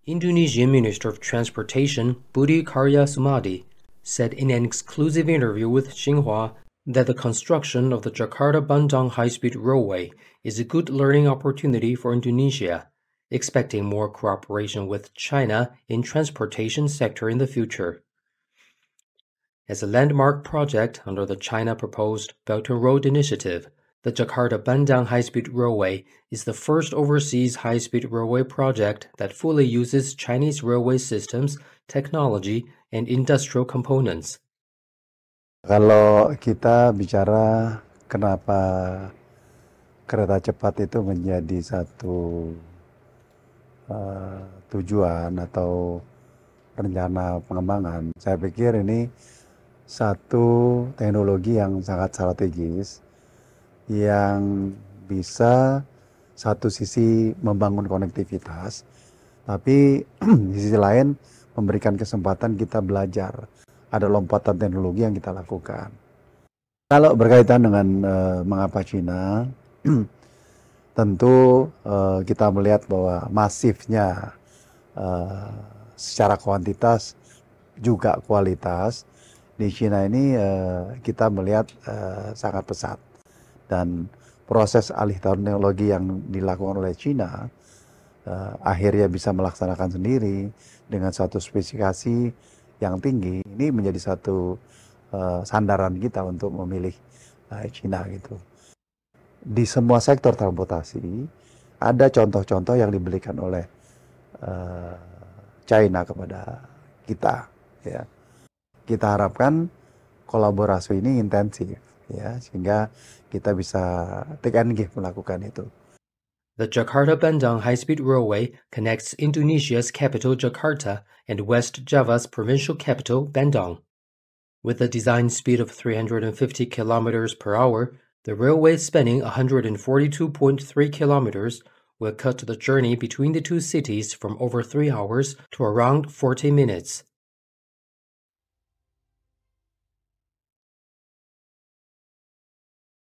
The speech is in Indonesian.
Indonesian Minister of Transportation Budi Karya Sumadi said in an exclusive interview with Xinhua that the construction of the Jakarta-Bandung high-speed railway is a good learning opportunity for Indonesia, expecting more cooperation with China in transportation sector in the future. As a landmark project under the China-proposed Belt and Road Initiative, the Jakarta-Bandung high-speed railway is the first overseas high-speed railway project that fully uses Chinese railway systems, technology, and industrial components. Kalau kita bicara kenapa kereta cepat itu menjadi satu tujuan atau rencana pengembangan, saya pikir ini satu teknologi yang sangat strategis yang bisa satu sisi membangun konektivitas, tapi di sisi lain memberikan kesempatan kita belajar. Ada lompatan teknologi yang kita lakukan. Kalau berkaitan dengan mengapa Cina, tentu kita melihat bahwa masifnya secara kuantitas juga kualitas di Cina ini kita melihat sangat pesat. Dan proses alih teknologi yang dilakukan oleh Cina akhirnya bisa melaksanakan sendiri dengan satu spesifikasi yang tinggi. Ini menjadi satu sandaran kita untuk memilih Cina gitu. Di semua sektor transportasi ada contoh-contoh yang diberikan oleh China kepada kita. Ya. Kita harapkan kolaborasi ini intensif, ya, sehingga kita bisa take and give melakukan itu. The Jakarta-Bandung high-speed railway connects Indonesia's capital Jakarta and West Java's provincial capital Bandung. With a design speed of 350 kilometers per hour, the railway spanning 142.3 kilometers will cut the journey between the two cities from over 3 hours to around 40 minutes.